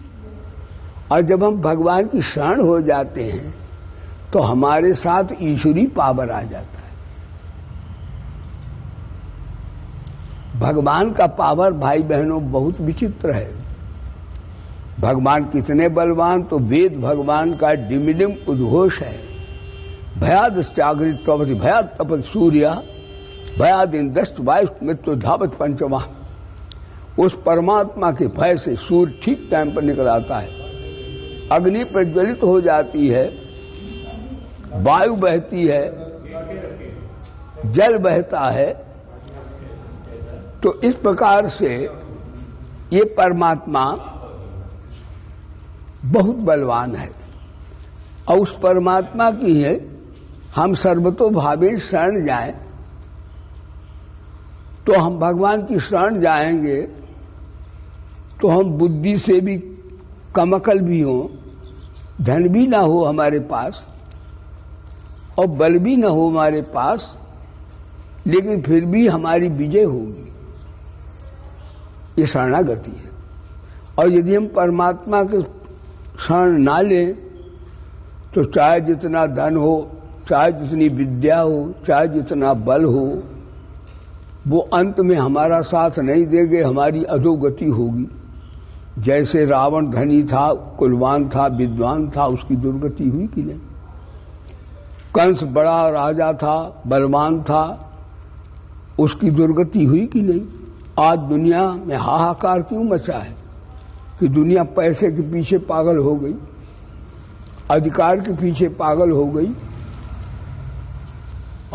A: और जब हम भगवान की शरण हो जाते हैं तो हमारे साथ ईश्वरी पावर आ जाता है। भगवान का पावर भाई बहनों बहुत विचित्र है। भगवान कितने बलवान, तो वेद भगवान का डिमिडिम उद्घोष है। भयाद जागृत तपति भयाद तपत सूर्य भयाद इंद्रस्त वायु मृत्यु धावत पंचमा। उस परमात्मा के भय से सूर्य ठीक टाइम पर निकल आता है, अग्नि प्रज्वलित हो जाती है, वायु बहती है, जल बहता है। तो इस प्रकार से ये परमात्मा बहुत बलवान है। और उस परमात्मा की है हम सर्वतोभावे शरण जाएं, तो हम भगवान की शरण जाएंगे तो हम बुद्धि से भी कमकल भी हो, धन भी ना हो हमारे पास, और बल भी ना हो हमारे पास, लेकिन फिर भी हमारी विजय होगी। ये शरणागति है। और यदि हम परमात्मा के शरण ना लें तो चाहे जितना धन हो, चाहे जितनी विद्या हो, चाहे जितना बल हो, वो अंत में हमारा साथ नहीं देंगे, हमारी अधोगति होगी। जैसे रावण धनी था, कुलवान था, विद्वान था, उसकी दुर्गति हुई कि नहीं। कंस बड़ा राजा था, बलवान था, उसकी दुर्गति हुई कि नहीं। आज दुनिया में हाहाकार क्यों मचा है कि दुनिया पैसे के पीछे पागल हो गई, अधिकार के पीछे पागल हो गई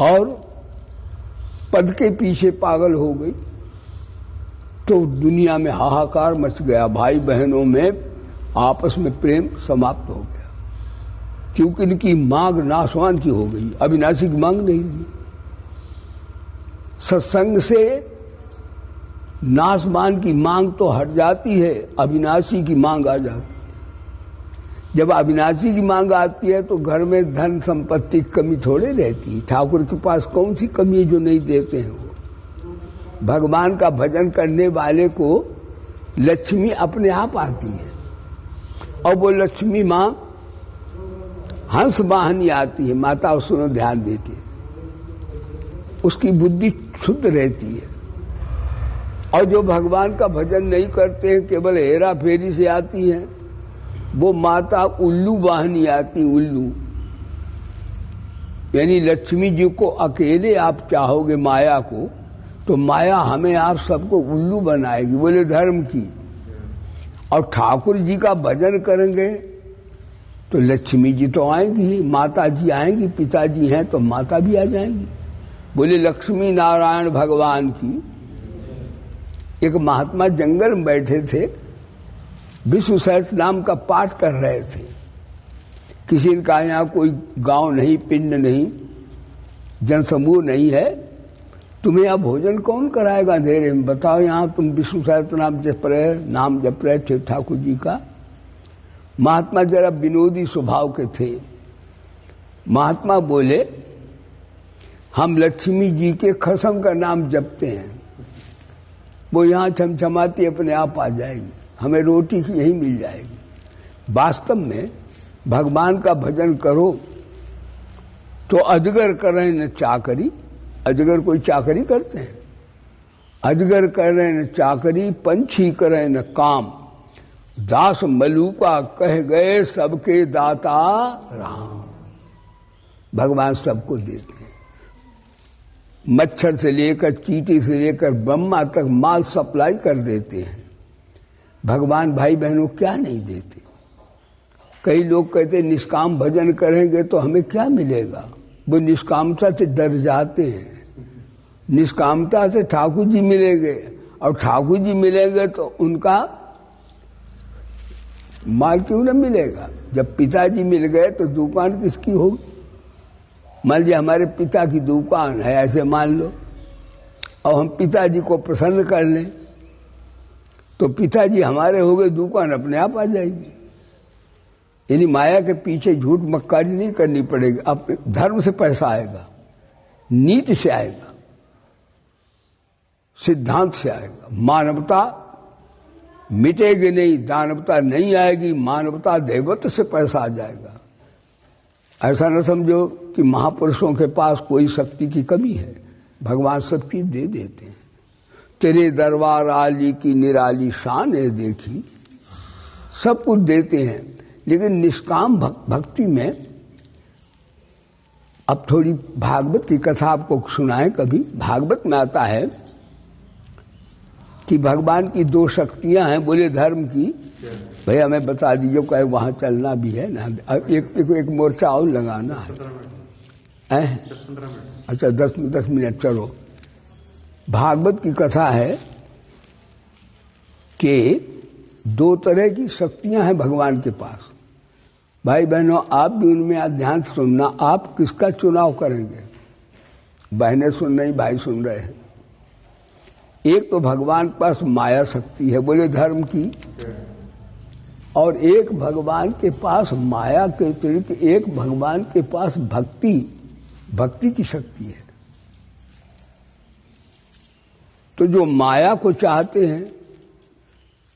A: और पद के पीछे पागल हो गई। तो दुनिया में हाहाकार मच गया, भाई बहनों में आपस में प्रेम समाप्त हो गया, क्योंकि इनकी मांग नासवान की हो गई, अविनाशी की मांग नहीं रही। सत्संग से नासवान की मांग तो हट जाती है, अविनाशी की मांग आ जाती है। जब अविनाशी की मांग आती है तो घर में धन संपत्ति की कमी थोड़े रहती है। ठाकुर के पास कौन सी कमी है जो नहीं देते हैं। वो भगवान का भजन करने वाले को लक्ष्मी अपने आप आती है, और वो लक्ष्मी माँ हंस वाहनी आती है। माता सुनो ध्यान देती है, उसकी बुद्धि शुद्ध रहती है। और जो भगवान का भजन नहीं करते हैं, केवल हेरा फेरी से आती है, वो माता उल्लू वाहनी आती। उल्लू यानी लक्ष्मी जी को अकेले आप चाहोगे माया को, तो माया हमें आप सबको उल्लू बनाएगी, बोले धर्म की। और ठाकुर जी का भजन करेंगे तो लक्ष्मी जी तो आएंगी, माता जी आएंगी, पिताजी हैं तो माता भी आ जाएंगी। बोले लक्ष्मी नारायण भगवान की। एक महात्मा जंगल में बैठे थे, विश्व सहस्त्र नाम का पाठ कर रहे थे। किसी ने कहा यहाँ कोई गांव नहीं, पिंड नहीं, जनसमूह नहीं है, तुम्हें यहाँ भोजन कौन कराएगा अंधेरे में, बताओ। यहाँ तुम विष्णु सहस्त्र नाम जप रहे थे ठाकुर जी का। महात्मा जरा विनोदी स्वभाव के थे। महात्मा बोले हम लक्ष्मी जी के खसम का नाम जपते हैं, वो यहाँ छमछमाती अपने आप आ जाएगी, हमें रोटी यही मिल जाएगी। वास्तव में भगवान का भजन करो तो अजगर करें न चाकरी। अजगर कोई चाकरी करते हैं? अजगर करें न चाकरी, पंछी करें न काम, दास मलूका कह गए सबके दाता राम। भगवान सबको देते हैं, मच्छर से लेकर चींटी से लेकर ब्रह्मा तक माल सप्लाई कर देते हैं। भगवान भाई बहनों क्या नहीं देते। कई लोग कहते निष्काम भजन करेंगे तो हमें क्या मिलेगा, वो निष्कामता से डर जाते हैं। निष्कामता से ठाकुर जी मिलेंगे, और ठाकुर जी मिलेंगे तो उनका माल क्यों न मिलेगा। जब पिताजी मिल गए तो दुकान किसकी होगी। मान लीजिए हमारे पिता की दुकान है, ऐसे मान लो, और हम पिताजी को प्रसन्न कर लें तो पिताजी हमारे हो गए, दुकान अपने आप आ जाएगी। यानी माया के पीछे झूठ मक्कारी नहीं करनी पड़ेगी। अब धर्म से पैसा आएगा, नीति से आएगा, सिद्धांत से आएगा। मानवता मिटेगी नहीं, दानवता नहीं आएगी, मानवता देवत्व से पैसा आ जाएगा। ऐसा न समझो कि महापुरुषों के पास कोई शक्ति की कमी है, भगवान सब चीज दे देते हैं। तेरे दरबार आली की निराली शान है देखी, सब कुछ देते हैं। लेकिन निष्काम भक्ति में, अब थोड़ी भागवत की कथा आपको सुनाएं। कभी भागवत में आता है कि भगवान की दो शक्तियां हैं, बोले धर्म की। भैया हमें बता दीजिए, कहे वहां चलना भी है ना, एक मोर्चा और लगाना है। अच्छा 10 मिनट चलो। भागवत की कथा है कि दो तरह की शक्तियां हैं भगवान के पास। भाई बहनों आप भी उनमें ध्यान से सुनना। आप किसका चुनाव करेंगे? बहनें सुन रही, भाई सुन रहे हैं। एक तो भगवान के पास माया शक्ति है, बोले धर्म की, और एक भगवान के पास माया के अतिरिक्त एक भगवान के पास भक्ति की शक्ति है। तो जो माया को चाहते हैं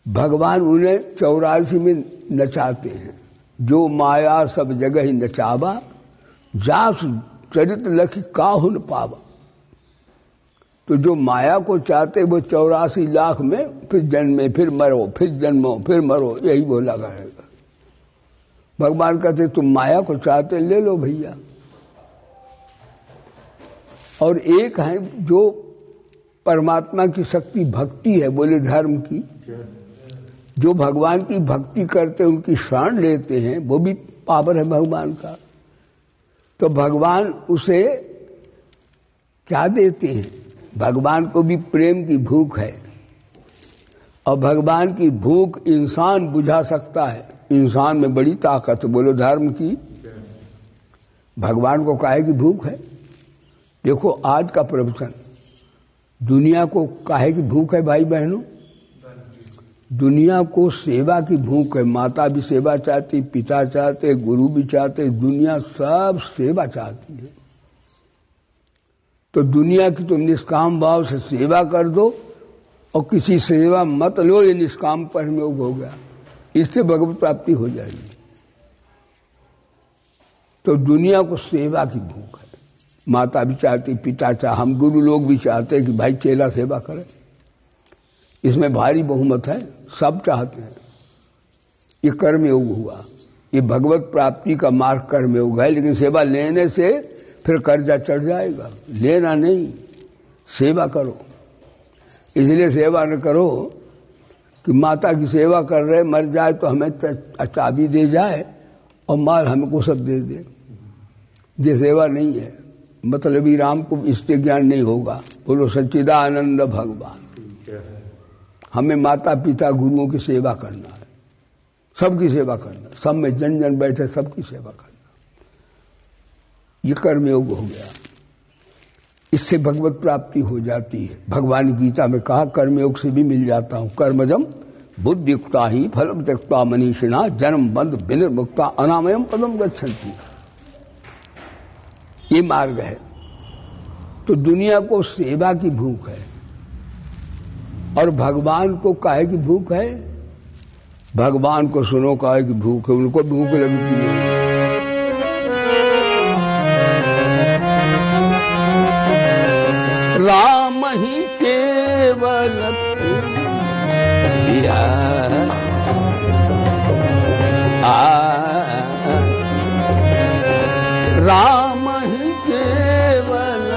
A: भगवान उन्हें 84 में नचाते हैं। जो माया सब जगह ही नचावा, जास चरित लख काहुन पावा। तो जो माया को चाहते वो 84 लाख में फिर जन्मे, फिर मरो, फिर जन्मो, फिर मरो, यही वो लगा रहेगा। भगवान कहते तुम माया को चाहते ले लो भैया। और एक है जो परमात्मा की शक्ति भक्ति है, बोले धर्म की, जो भगवान की भक्ति करते उनकी शरण लेते हैं, वो भी पावर है भगवान का। तो भगवान उसे क्या देते हैं? भगवान को भी प्रेम की भूख है, और भगवान की भूख इंसान बुझा सकता है। इंसान में बड़ी ताकत, बोलो धर्म की। भगवान को काहे की भूख है? देखो आज का प्रवचन, दुनिया को काहे की भूख है भाई बहनों? दुनिया को सेवा की भूख है। माता भी सेवा चाहती, पिता चाहते, गुरु भी चाहते, दुनिया सब सेवा चाहती है। तो दुनिया की तुम निष्काम भाव से सेवा कर दो और किसी सेवा मत लो, ये निष्काम परमयोग हो गया, इससे भगवत प्राप्ति हो जाएगी। तो दुनिया को सेवा की भूख है। माता भी चाहती, पिता चाह, हम गुरु लोग भी चाहते कि भाई चेला सेवा करे। इसमें भारी बहुमत है, सब चाहते हैं। ये कर्मयोग हुआ, ये भगवत प्राप्ति का मार्ग कर्मयोग है। लेकिन सेवा लेने से फिर कर्जा चढ़ जाएगा, लेना नहीं, सेवा करो। इसलिए सेवा न करो कि माता की सेवा कर रहे, मर जाए तो हमें चाबी दे जाए और माल हमको सब दे दे। ये सेवा नहीं है। मतलब ही राम को इससे ज्ञान नहीं होगा। बोलो सच्चिदानंद भगवान। हमें माता पिता गुरुओं की सेवा करना है, सबकी सेवा करना, सब में जन जन बैठे सबकी सेवा करना, ये कर्मयोग हो गया। इससे भगवत प्राप्ति हो जाती है। भगवान गीता में कहा कर्मयोग से भी मिल जाता हूं। कर्मजम बुद्धियुक्ता ही फलम त्यक्त्वा मनीषिणा जन्म बंध विनिर्मुक्ता अनामयम पदम गच्छन्ति। ये मार्ग है। तो दुनिया को सेवा की भूख है और भगवान को काहे की भूख है? भगवान को सुनो काहे की भूख है, उनको भूख लगती है। राम ही केवल प्रिय, राम ही केवल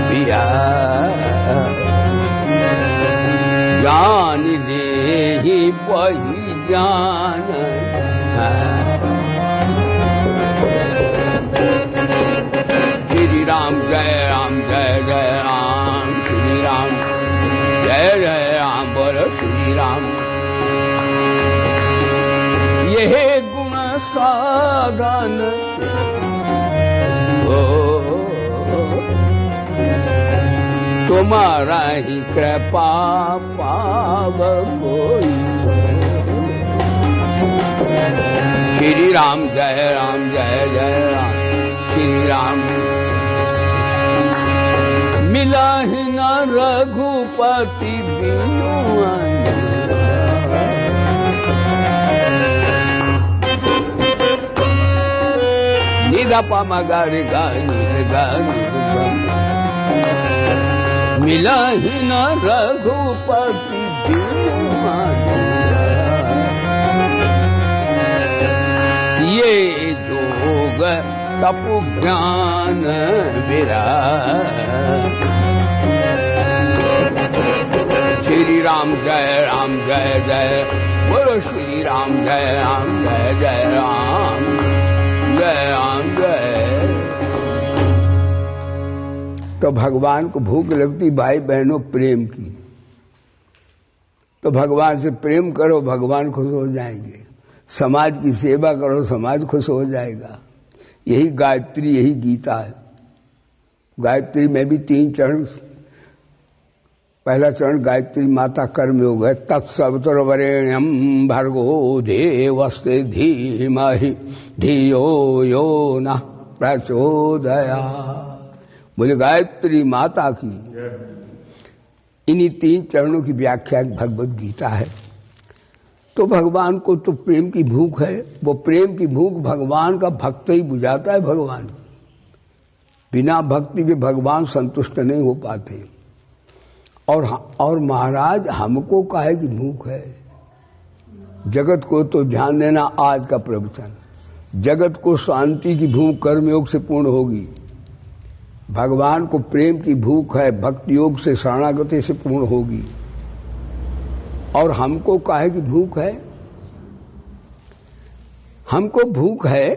A: प्रिय, जान ले ही वही जान श्री राम जय राम जय जय राम, श्री राम जय जय राम, बोलो श्री राम। यह गुण साधन तुम्हारा ही कृपा पाव कोई। श्री राम जय राम जय जय राम, श्री राम। मिला ही न रघुपति बिनु निधपा मगारे गानी गानी। मिला ही न रघुपति बिनु ये जोग तपु ज्ञान विराग। श्री राम जय जय, बोलो श्री राम जय जय राम, जय राम जय। तो भगवान को भूख लगती भाई बहनों प्रेम की, तो भगवान से प्रेम करो, भगवान खुश हो जाएंगे। समाज की सेवा करो, समाज खुश हो जाएगा। यही गायत्री, यही गीता है। गायत्री में भी 3 चरण। पहला चरण गायत्री माता कर्मयोग है। तत्सवितुर्वरेण्यं भर्गो देवस्य धीमहि धियो यो नः प्रचोदयात्। बोले गायत्री माता की इन्हीं 3 चरणों की व्याख्या भगवत गीता है। तो भगवान को तो प्रेम की भूख है, वो प्रेम की भूख भगवान का भक्त ही बुझाता है। भगवान बिना भक्ति के भगवान संतुष्ट नहीं हो पाते। और महाराज हमको काहे की भूख है? जगत को तो ध्यान देना आज का प्रवचन। जगत को शांति की भूख कर्मयोग से पूर्ण होगी। भगवान को प्रेम की भूख है, भक्ति योग से शरणागति से पूर्ण होगी। और हमको काहे की भूख है? हमको भूख है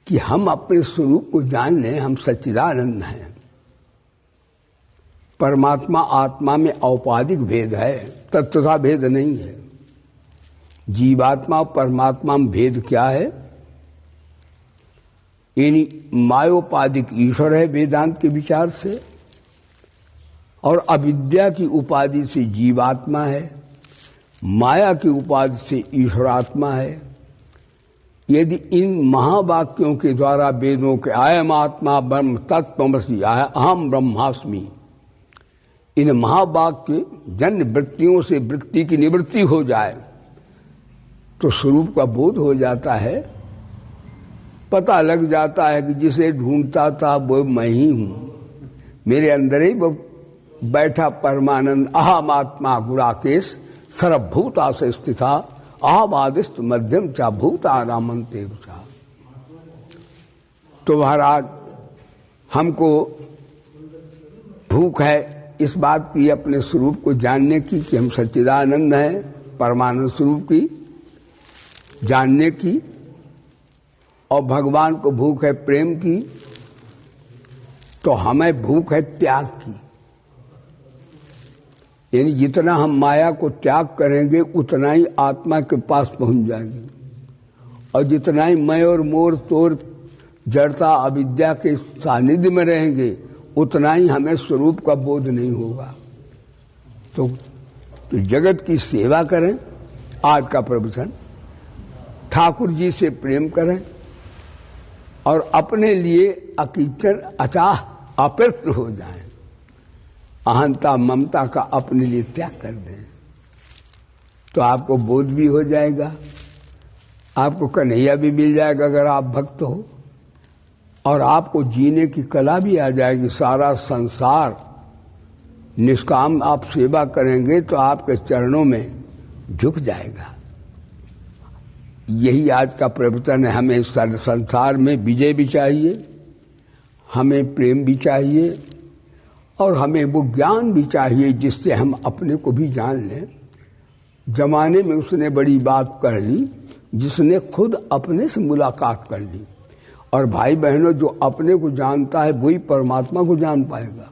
A: कि हम अपने स्वरूप को जान लें। हम सच्चिदानंद हैं। परमात्मा आत्मा में औपाधिक भेद है, तत्वता भेद नहीं है। जीवात्मा और परमात्मा में भेद क्या है? यानी मायोपाधिक ईश्वर है वेदांत के विचार से, और अविद्या की उपाधि से जीवात्मा है, माया की उपाधि से ईश्वरात्मा है। यदि इन महावाक्यों के द्वारा वेदों के अयम आत्मा ब्रह्म तत्त्वमसि अहम ब्रह्मास्मि, इन महावाक्य जन्य वृत्तियों से वृत्ति की निवृत्ति हो जाए तो स्वरूप का बोध हो जाता है। पता लग जाता है कि जिसे ढूंढता था वो मैं ही हूं। मेरे अंदर ही वो बैठा परमानंद अहम आत्मा गुणाकेश सर्वभूता से स्थिता अहम आदिष्ट मध्यम चा भूता रामंते चा। तो महाराज हमको भूख है इस बात की, अपने स्वरूप को जानने की कि हम सच्चिदानंद हैं, परमानंद स्वरूप की जानने की। और भगवान को भूख है प्रेम की, तो हमें भूख है त्याग की। यानी जितना हम माया को त्याग करेंगे उतना ही आत्मा के पास पहुंच जाएंगे, और जितना ही मैं और मोर तोर जड़ता अविद्या के सानिध्य में रहेंगे उतना ही हमें स्वरूप का बोध नहीं होगा। तो जगत की सेवा करें। आज का प्रवचन ठाकुर जी से प्रेम करें और अपने लिए अकीचन अचाह अप्रयत्न हो जाएं। अहंता ममता का अपने लिए त्याग कर दें तो आपको बोध भी हो जाएगा, आपको कन्हैया भी मिल जाएगा अगर आप भक्त हो, और आपको जीने की कला भी आ जाएगी। सारा संसार निष्काम आप सेवा करेंगे तो आपके चरणों में झुक जाएगा। यही आज का प्रवचन है। हमें संसार में विजय भी चाहिए, हमें प्रेम भी चाहिए, और हमें वो ज्ञान भी चाहिए जिससे हम अपने को भी जान लें। जमाने में उसने बड़ी बात कर ली जिसने खुद अपने से मुलाकात कर ली। और भाई बहनों, जो अपने को जानता है वही परमात्मा को जान पाएगा।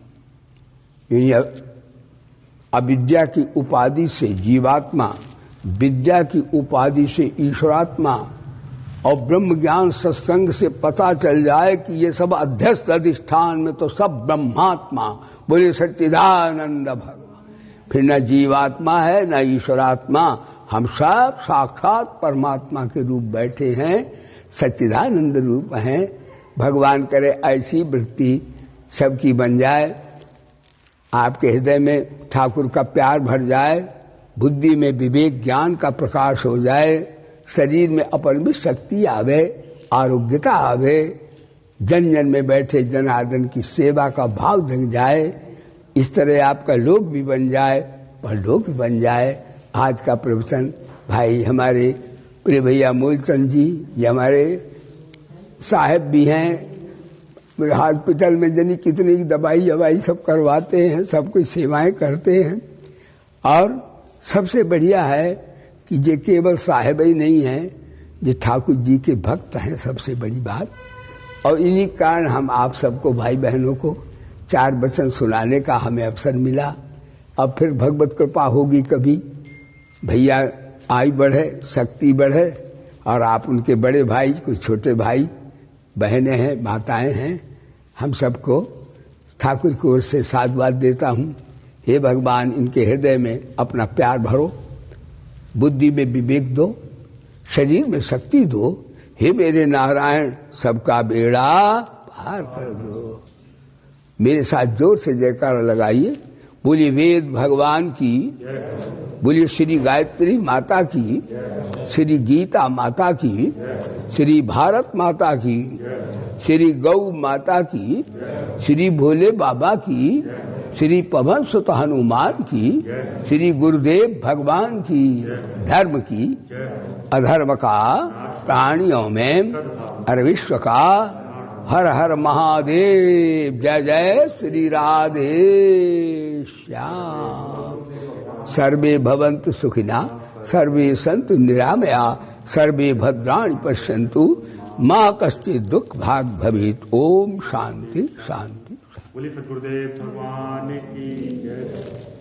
A: यानी अविद्या की उपाधि से जीवात्मा, विद्या की उपाधि से ईश्वरात्मा, और ब्रह्म ज्ञान सत्संग से पता चल जाए कि ये सब अध्यस्त अधिष्ठान में तो सब ब्रह्मात्मा, बोले सच्चिदानंद भगवान। फिर न जीवात्मा है न ईश्वरात्मा, हम सब साक्षात परमात्मा के रूप बैठे हैं, सच्चिदानंद रूप हैं। भगवान करे ऐसी वृत्ति सबकी बन जाए, आपके हृदय में ठाकुर का प्यार भर जाए, बुद्धि में विवेक ज्ञान का प्रकाश हो जाए, शरीर में अपन भी शक्ति आवे, आरोग्यता आवे, जन जन में बैठे जनार्दन की सेवा का भाव जग जाए। इस तरह आपका लोक भी बन जाए, परलोक भी बन जाए। आज का प्रवचन भाई हमारे प्रिय भैया मूलचंद जी, ये हमारे साहब भी हैं, हॉस्पिटल में जनी कितनी दवाई हवाई सब करवाते हैं, सब कुछ सेवाएं करते हैं। और सबसे बढ़िया है कि ये केवल साहब ही नहीं हैं, ये ठाकुर जी के भक्त हैं, सबसे बड़ी बात। और इन्हीं कारण हम आप सबको भाई बहनों को 4 वचन सुनाने का हमें अवसर मिला। अब फिर भगवत कृपा होगी, कभी भैया आयु बढ़े, शक्ति बढ़े, और आप उनके बड़े भाई, कुछ छोटे भाई बहनें हैं, माताएं हैं, हम सबको ठाकुर की ओर से साधुवाद देता हूँ। हे भगवान, इनके हृदय में अपना प्यार भरो, बुद्धि में विवेक दो, शरीर में शक्ति दो। हे मेरे नारायण, सबका बेड़ा पार कर दो। मेरे साथ जोर से जयकारा लगाइए। बोलिए वेद भगवान की, बोलिए श्री गायत्री माता की, श्री गीता माता की, श्री भारत माता की, श्री गौ माता की, श्री भोले बाबा की, श्री पवन सुत हनुमान की, श्री गुरुदेव भगवान की, धर्म की, अधर्म का, प्राणियों में, हर विश्व का, हर हर महादेव। जय जय श्री राधे श्याम। सर्वे भवन्तु सुखिना, सर्वे सन्तु निरामया, सर्वे भद्राणि पश्यन्तु, मा कश्चित् दुःख भाग् भवेत्। ओम शांति शांति।
C: बोलिए सद्गुरुदेव भगवान की जय।